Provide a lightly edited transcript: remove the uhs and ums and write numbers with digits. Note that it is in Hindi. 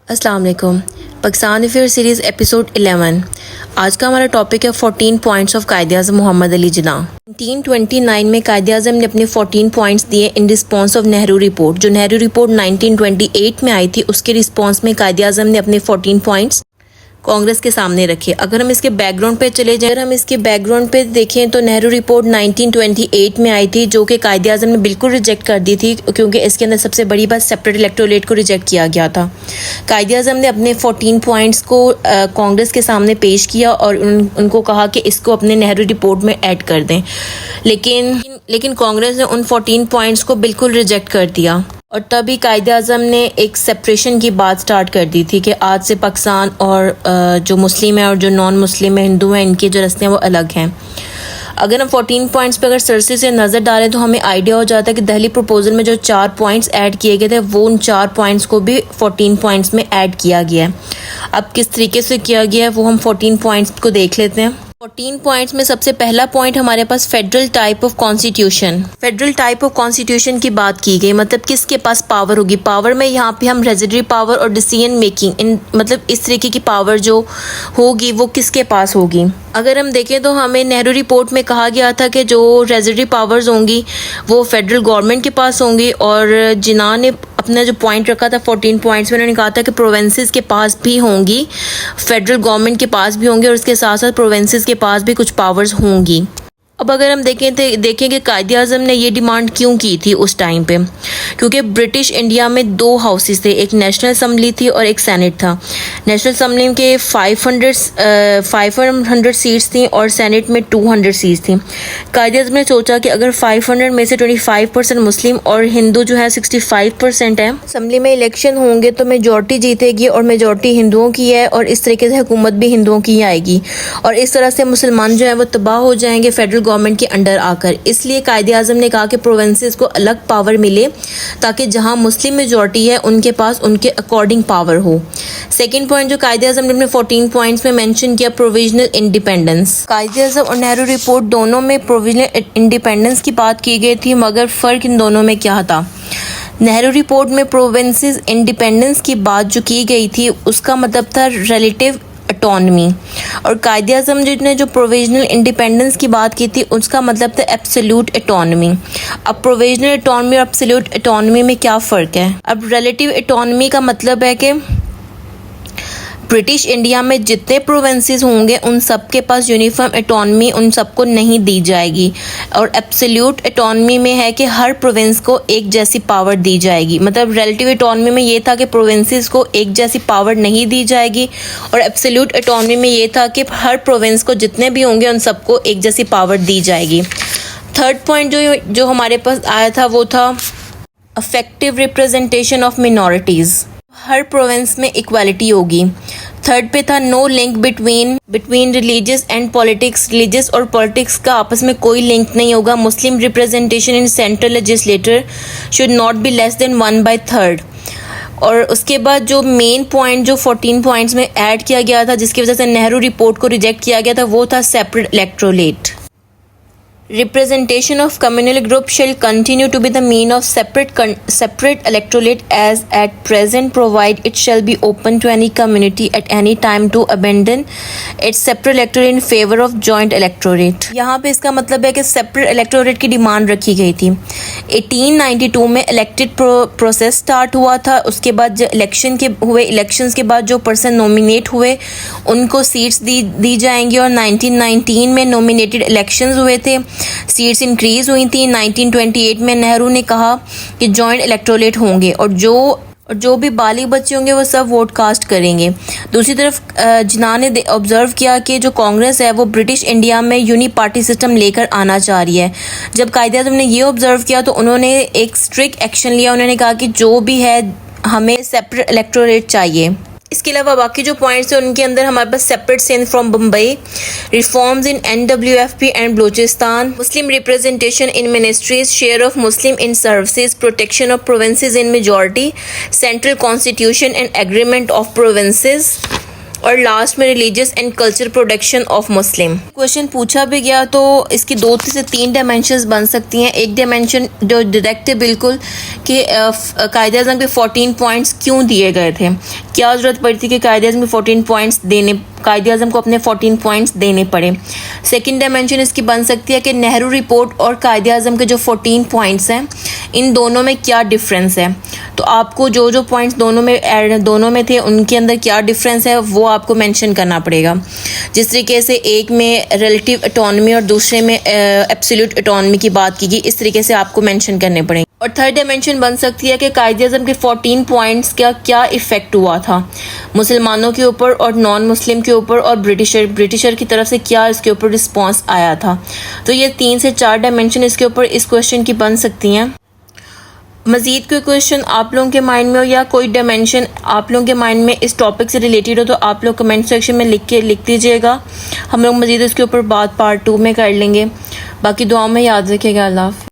अस्सलाम वालेकुम। Pakistan affair series episode 11। आज का हमारा टॉपिक है 14 पॉइंट्स ऑफ कायदे आज़म मोहम्मद अली जिन्ना। 1929 में कायदे आज़म ने अपने 14 पॉइंट्स दिए in response of Nehru report. जो नेहरू रिपोर्ट 1928 में आई थी उसके रिस्पॉन्स में कायदे आज़म ने अपने 14 पॉइंट्स कांग्रेस के सामने रखे। अगर हम इसके बैकग्राउंड पे चले जाए, अगर हम इसके बैकग्राउंड पे देखें तो नेहरू रिपोर्ट 1928 में आई थी, जो कि कायदे आज़म ने बिल्कुल रिजेक्ट कर दी थी, क्योंकि इसके अंदर सबसे बड़ी बात सेपरेट इलेक्टोरेट को रिजेक्ट किया गया था। कायदे आज़म ने अपने 14 पॉइंट्स को कांग्रेस के सामने पेश किया और उनको कहा कि इसको अपने नेहरू रिपोर्ट में ऐड कर दें, लेकिन कांग्रेस ने उन 14 पॉइंट्स को बिल्कुल रिजेक्ट कर दिया। और तभी कायदे आज़म ने एक सेपरेशन की बात स्टार्ट कर दी थी कि आज से पाकिस्तान और जो मुस्लिम है और जो नॉन मुस्लिम है, हिंदू हैं, इनके जो रस्ते हैं वो अलग हैं। अगर हम 14 पॉइंट्स पे अगर सरसे से नज़र डालें तो हमें आइडिया हो जाता है कि दिल्ली प्रपोजल में जो 4 पॉइंट्स ऐड किए गए थे वो उन 4 पॉइंट्स को भी 14 पॉइंट्स में ऐड किया गया है। अब किस तरीके से किया गया है वो हम 14 पॉइंट्स को देख लेते हैं। 14 पॉइंट्स में सबसे पहला पॉइंट हमारे पास federal type of constitution. Federal type of constitution की बात की गई, मतलब किसके पास पावर होगी। पावर में यहाँ पे हम रेजिडरी पावर और डिसीजन मेकिंग, मतलब इस तरीके की पावर जो होगी वो किसके पास होगी। अगर हम देखें तो हमें नेहरू रिपोर्ट में कहा गया था कि जो रेजिडरी पावर्स होंगी वो फेडरल गवर्नमेंट के पास होंगी, और जिन्ना ने अपना जो पॉइंट रखा था 14 पॉइंट्स में, उन्होंने कहा था कि प्रोविंसेस के पास भी होंगी, फेडरल गवर्नमेंट के पास भी होंगे और उसके साथ साथ प्रोविंसेस के पास भी कुछ पावर्स होंगी। अब अगर हम देखें कि कायदे आज़म ने ये डिमांड क्यों की थी उस टाइम पे, क्योंकि ब्रिटिश इंडिया में 2 हाउसेस थे, एक नेशनल असम्बली थी और एक सेनेट था। नेशनल असम्बली के 500 सीट्स थी और सेनेट में 200 सीट्स थी। कायदे आज़म ने सोचा कि अगर 500 में से 25% मुस्लिम और हिंदू जो है 65% है, असम्बली में इलेक्शन होंगे तो मेजॉरिटी जीतेगी और मेजॉरिटी हिंदुओं की है, और इस तरीके से हुकूमत भी हिंदुओं की आएगी, और इस तरह से मुसलमान जो है वो तबाह हो जाएंगे फेडरल गवर्नमेंट के अंडर आकर। इसलिए कायदे आज़म ने कहा कि प्रोविंसेस को अलग पावर मिले ताकि जहां मुस्लिम मेजॉरिटी है उनके पास उनके अकॉर्डिंग पावर हो। सेकंड पॉइंट जो कायदे आज़म ने अपने 14 पॉइंट्स में मेंशन किया, प्रोविजनल इंडिपेंडेंस। कायदे आज़म और नेहरू रिपोर्ट दोनों में प्रोविजनल इंडिपेंडेंस की बात की गई थी, मगर फ़र्क इन दोनों में क्या था। नेहरू रिपोर्ट में प्रोविंसेस इंडिपेंडेंस की बात जो की गई थी उसका मतलब था रिलेटिव ऑटोनमी, और कायदे आज़म ने जो प्रोविजनल इंडिपेंडेंस की बात की थी उसका मतलब था एब्सोल्यूट ऑटोनमी। अब प्रोविजनल ऑटोनमी और एब्सोल्यूट ऑटोनमी में क्या फ़र्क है। अब रिलेटिव ऑटोनमी का मतलब है कि ब्रिटिश इंडिया में जितने प्रोविंसेस होंगे उन सब के पास यूनिफॉर्म ऑटोनमी उन सबको नहीं दी जाएगी, और एब्सोल्यूट ऑटोनमी में है कि हर प्रोविंस को एक जैसी पावर दी जाएगी। मतलब रिलेटिव ऑटोनमी में ये था कि प्रोविंसेस को एक जैसी पावर नहीं दी जाएगी, और एब्सोल्यूट ऑटोनमी में ये था कि हर प्रोविंस को जितने भी होंगे उन सबको एक जैसी पावर दी जाएगी। थर्ड पॉइंट जो हमारे पास आया था वो था अफेक्टिव रिप्रेजेंटेशन ऑफ मिनॉरिटीज़। हर प्रोविंस में इक्वालिटी होगी। थर्ड पे था no link between religious and politics. Religious और पॉलिटिक्स का आपस में कोई लिंक नहीं होगा। Muslim representation in central legislator should not be less than 1/3। और उसके बाद जो मेन पॉइंट जो 14 पॉइंट्स में ऐड किया गया था जिसकी वजह से नेहरू रिपोर्ट को रिजेक्ट किया गया था वो था separate electorate. Representation of communal group shall continue to be the mean of separate electorate as at present, provide it shall be open to any community at any time to abandon its separate electorate in favor of joint electorate। यहाँ पे इसका मतलब है कि separate electorate की डिमांड रखी गई थी। 1892 में इलेक्टेड प्रोसेस स्टार्ट हुआ था। उसके बाद जो इलेक्शंस के बाद जो पर्सन नॉमिनेट हुए उनको सीट्स दी जाएंगी, और 1919 में नॉमिनेटेड इलेक्शंस हुए थे, सीट्स इंक्रीज हुई थी। 1928 में नेहरू ने कहा कि जॉइंट इलेक्टोरेट होंगे और जो भी बालिग बच्चे होंगे वो सब वोट कास्ट करेंगे। दूसरी तरफ जिन्ना ने ऑब्जर्व किया कि जो कांग्रेस है वो ब्रिटिश इंडिया में यूनी पार्टी सिस्टम लेकर आना चाह रही है। जब कायदे आज़म ने ये ऑब्जर्व किया तो उन्होंने एक स्ट्रिक्ट एक्शन लिया। उन्होंने कहा कि जो भी है हमें सेपरेट इलेक्टोरेट चाहिए। इसके अलावा बाकी जो पॉइंट्स हैं उनके अंदर हमारे पास separate Sindh from Bombay, reforms in NWFP and Baluchistan, Muslim representation in ministries, share of Muslim in services, protection of provinces in majority, central constitution and agreement of provinces, और लास्ट में religious and culture production of Muslim. Question पूछा भी गया तो इसकी 2 से 3 डायमेंशंस बन सकती हैं। एक डायमेंशन जो डायरेक्ट है बिल्कुल कि कायदे आज़म के 14 पॉइंट्स क्यों दिए गए थे, क्या ज़रूरत पड़ी थी कि कायदे आज़म के 14 पॉइंट्स कायदे आज़म को अपने 14 पॉइंट्स देने पड़े। सेकंड डायमेंशन इसकी बन सकती है कि नेहरू रिपोर्ट और कायदे आज़म के जो 14 पॉइंट्स हैं इन दोनों में क्या डिफरेंस है। तो आपको जो जो पॉइंट्स दोनों में थे उनके अंदर क्या डिफरेंस है वो आपको मेंशन करना पड़ेगा। जिस तरीके से एक में रिलेटिव ऑटोनॉमी और दूसरे में एब्सोल्यूट ऑटोनॉमी की बात की गई, इस तरीके से आपको मेंशन करने पड़ेंगे। और थर्ड डायमेंशन बन सकती है कि कायदे आज़म के 14 पॉइंट्स का क्या इफ़ेक्ट हुआ था मुसलमानों के ऊपर और नॉन मुस्लिम के ऊपर, और ब्रिटिशर की तरफ से क्या इसके ऊपर रिस्पॉन्स आया था। तो ये 3 से 4 डायमेंशन इसके ऊपर इस क्वेश्चन की बन सकती हैं। मज़ीद कोई क्वेश्चन आप लोगों के माइंड में हो या कोई डायमेंशन आप लोगों के माइंड में इस टॉपिक से रिलेटेड हो तो आप लोग कमेंट सेक्शन में लिख दीजिएगा। हम लोग मज़ीद इसके ऊपर बात पार्ट 2 में कर लेंगे। बाकी दुआओं में याद रखिएगा। अल्लाह हाफ़िज़।